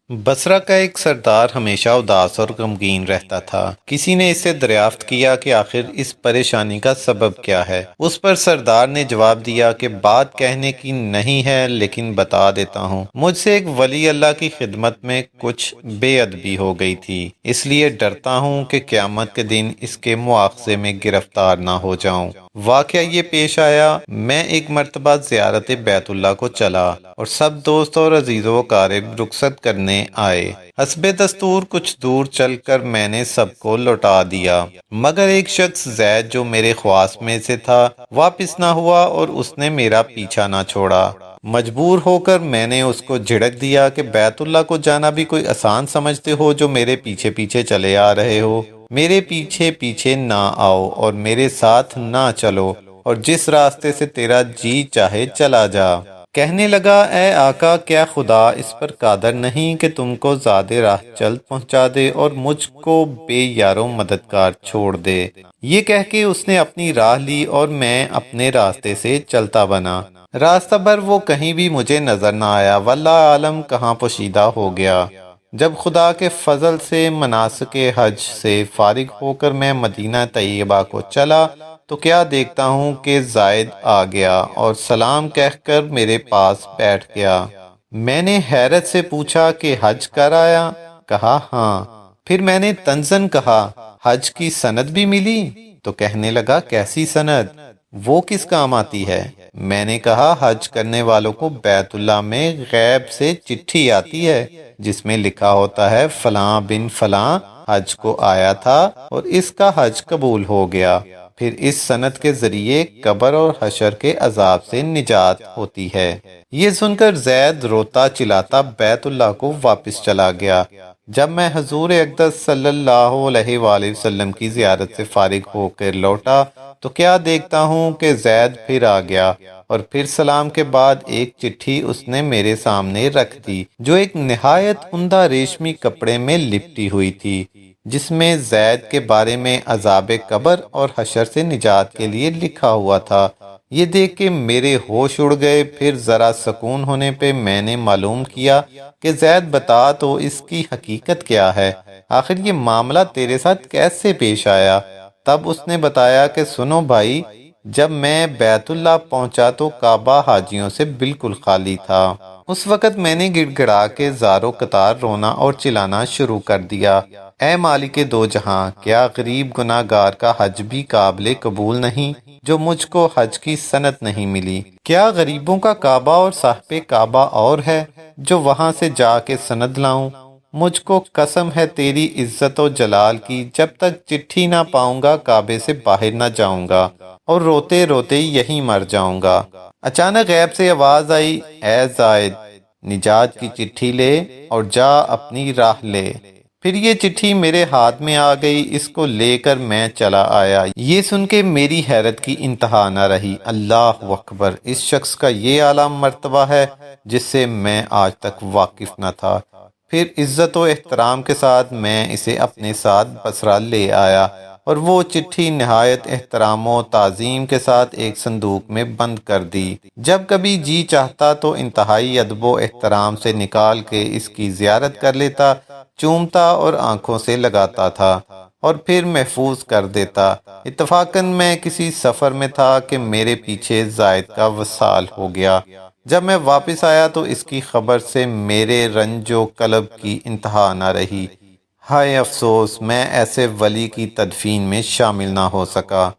بصرہ کا ایک سردار ہمیشہ اداس اور غمگین رہتا تھا۔ کسی نے اس سے دریافت کیا کہ آخر اس پریشانی کا سبب کیا ہے۔ اس پر سردار نے جواب دیا کہ بات کہنے کی نہیں ہے لیکن بتا دیتا ہوں۔ مجھ سے ایک ولی اللہ کی خدمت میں کچھ بے ادبی ہو گئی تھی، اس لیے ڈرتا ہوں کہ قیامت کے دن اس کے مواخذے میں گرفتار نہ ہو جاؤں۔ واقعہ یہ پیش آیا، میں ایک مرتبہ زیارت بیت اللہ کو چلا اور سب دوست اور عزیز و اقارب رخصت کرنے آئے۔ حسب دستور کچھ دور چل کر میں نے سب کو لوٹا دیا، مگر ایک شخص زید جو میرے خواص میں سے تھا واپس نہ ہوا اور اس نے میرا پیچھا نہ چھوڑا۔ مجبور ہو کر میں نے اس کو جھڑک دیا کہ بیت اللہ کو جانا بھی کوئی آسان سمجھتے ہو جو میرے پیچھے پیچھے چلے آ رہے ہو؟ میرے پیچھے پیچھے نہ آؤ اور میرے ساتھ نہ چلو، اور جس راستے سے تیرا جی چاہے چلا جا۔ کہنے لگا، اے آقا، کیا خدا اس پر قادر نہیں کہ تم کو زیادہ راہ چل پہنچا دے اور مجھ کو بے یار و مددگار چھوڑ دے؟ یہ کہہ کے اس نے اپنی راہ لی اور میں اپنے راستے سے چلتا بنا۔ راستہ بھر وہ کہیں بھی مجھے نظر نہ آیا، واللہ عالم کہاں پوشیدہ ہو گیا۔ جب خدا کے فضل سے مناسک حج سے فارغ ہو کر میں مدینہ طیبہ کو چلا تو کیا دیکھتا ہوں کہ زائد آ گیا اور سلام کہہ کر میرے پاس بیٹھ گیا۔ میں نے حیرت سے پوچھا کہ حج کر آیا؟ کہا ہاں۔ پھر میں نے طنزاً کہا، حج کی سند بھی ملی؟ تو کہنے لگا، کیسی سند؟ وہ کس کام آتی ہے؟ میں نے کہا، حج کرنے والوں کو بیت اللہ میں غیب سے چٹھی آتی ہے جس میں لکھا ہوتا ہے فلاں بن فلاں حج کو آیا تھا اور اس کا حج قبول ہو گیا۔ پھر اس سند کے ذریعے قبر اور حشر کے عذاب سے نجات ہوتی ہے۔ یہ سن کر زید روتا چلاتا بیت اللہ کو واپس چلا گیا۔ جب میں حضور اقدس صلی اللہ علیہ وآلہ وسلم کی زیارت سے فارغ ہو کر لوٹا تو کیا دیکھتا ہوں کہ زید پھر آ گیا، اور پھر سلام کے بعد ایک چٹھی اس نے میرے سامنے رکھ دی جو ایک نہایت عمدہ ریشمی کپڑے میں لپٹی ہوئی تھی، جس میں زید کے بارے میں عذاب قبر اور حشر سے نجات کے لیے لکھا ہوا تھا۔ یہ دیکھ کے میرے ہوش اڑ گئے۔ پھر ذرا سکون ہونے پہ میں نے معلوم کیا کہ زید بتا تو اس کی حقیقت کیا ہے، آخر یہ معاملہ تیرے ساتھ کیسے پیش آیا؟ تب اس نے بتایا کہ سنو بھائی، جب میں بیت اللہ پہنچا تو کعبہ حاجیوں سے بالکل خالی تھا۔ اس وقت میں نے گڑ گڑا کے زاروں قطار رونا اور چلانا شروع کر دیا، اے مالک دو جہاں، کیا غریب گناہ گار کا حج بھی قابل قبول نہیں جو مجھ کو حج کی سند نہیں ملی؟ کیا غریبوں کا کعبہ اور صاحب کعبہ اور ہے جو وہاں سے جا کے سند لاؤں؟ مجھ کو قسم ہے تیری عزت و جلال کی، جب تک چٹھی نہ پاؤں گا کعبے سے باہر نہ جاؤں گا اور روتے روتے یہیں مر جاؤں گا۔ اچانک غیب سے آواز آئی، اے زائد، نجات کی چٹھی لے اور جا اپنی راہ لے۔ پھر یہ چٹھی میرے ہاتھ میں آ گئی، اس کو لے کر میں چلا آیا۔ یہ سن کے میری حیرت کی انتہا نہ رہی۔ اللہ اکبر، اس شخص کا یہ اعلیٰ مرتبہ ہے جس سے میں آج تک واقف نہ تھا۔ پھر عزت و احترام کے ساتھ میں اسے اپنے ساتھ بصرہ لے آیا اور وہ چٹھی نہایت احترام و تعظیم کے ساتھ ایک صندوق میں بند کر دی۔ جب کبھی جی چاہتا تو انتہائی ادب و احترام سے نکال کے اس کی زیارت کر لیتا، چومتا اور آنکھوں سے لگاتا تھا اور پھر محفوظ کر دیتا۔ اتفاقاً میں کسی سفر میں تھا کہ میرے پیچھے زائد کا وصال ہو گیا۔ جب میں واپس آیا تو اس کی خبر سے میرے رنج و قلب کی انتہا نہ رہی۔ ہائے افسوس، میں ایسے ولی کی تدفین میں شامل نہ ہو سکا۔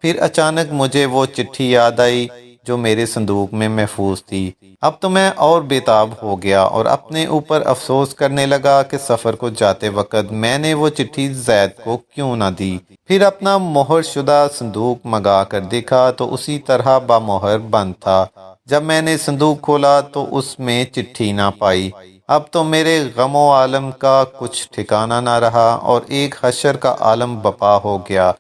پھر اچانک مجھے وہ چٹھی یاد آئی جو میرے صندوق میں محفوظ تھی۔ اب تو میں اور بےتاب ہو گیا اور اپنے اوپر افسوس کرنے لگا کہ سفر کو جاتے وقت میں نے وہ چٹھی زید کو کیوں نہ دی۔ پھر اپنا مہر شدہ صندوق منگا کر دیکھا تو اسی طرح بامہر بند تھا۔ جب میں نے صندوق کھولا تو اس میں چٹھی نہ پائی۔ اب تو میرے غم و عالم کا کچھ ٹھکانہ نہ رہا اور ایک حشر کا عالم بپا ہو گیا۔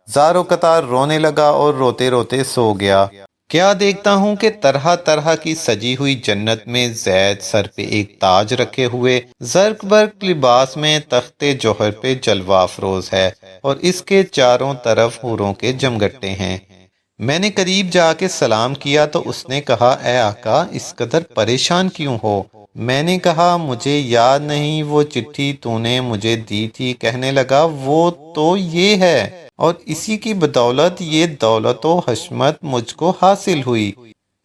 زار و قطار رونے لگا اور روتے روتے سو گیا۔ کیا دیکھتا ہوں کہ طرح طرح کی سجی ہوئی جنت میں زید سر پہ ایک تاج رکھے ہوئے زرق برق لباس میں تخت جوہر پہ جلوہ افروز ہے اور اس کے چاروں طرف حوروں کے جمگٹے ہیں۔ میں نے قریب جا کے سلام کیا تو اس نے کہا، اے آقا، اس قدر پریشان کیوں ہو؟ میں نے کہا مجھے یاد نہیں وہ چٹھی تو نے مجھے دی تھی۔ کہنے لگا وہ تو یہ ہے اور اسی کی بدولت یہ دولت و حشمت مجھ کو حاصل ہوئی۔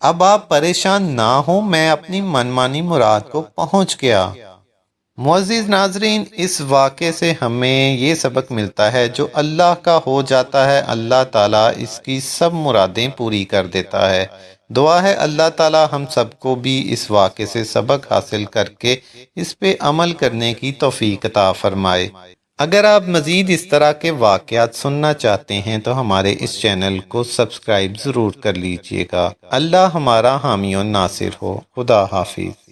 اب آپ پریشان نہ ہوں، میں اپنی منمانی مراد کو پہنچ گیا۔ معزز ناظرین، اس واقعے سے ہمیں یہ سبق ملتا ہے جو اللہ کا ہو جاتا ہے اللہ تعالیٰ اس کی سب مرادیں پوری کر دیتا ہے۔ دعا ہے اللہ تعالیٰ ہم سب کو بھی اس واقعے سے سبق حاصل کر کے اس پہ عمل کرنے کی توفیق عطا فرمائے۔ اگر آپ مزید اس طرح کے واقعات سننا چاہتے ہیں تو ہمارے اس چینل کو سبسکرائب ضرور کر لیجئے گا۔ اللہ ہمارا حامی و ناصر ہو۔ خدا حافظ۔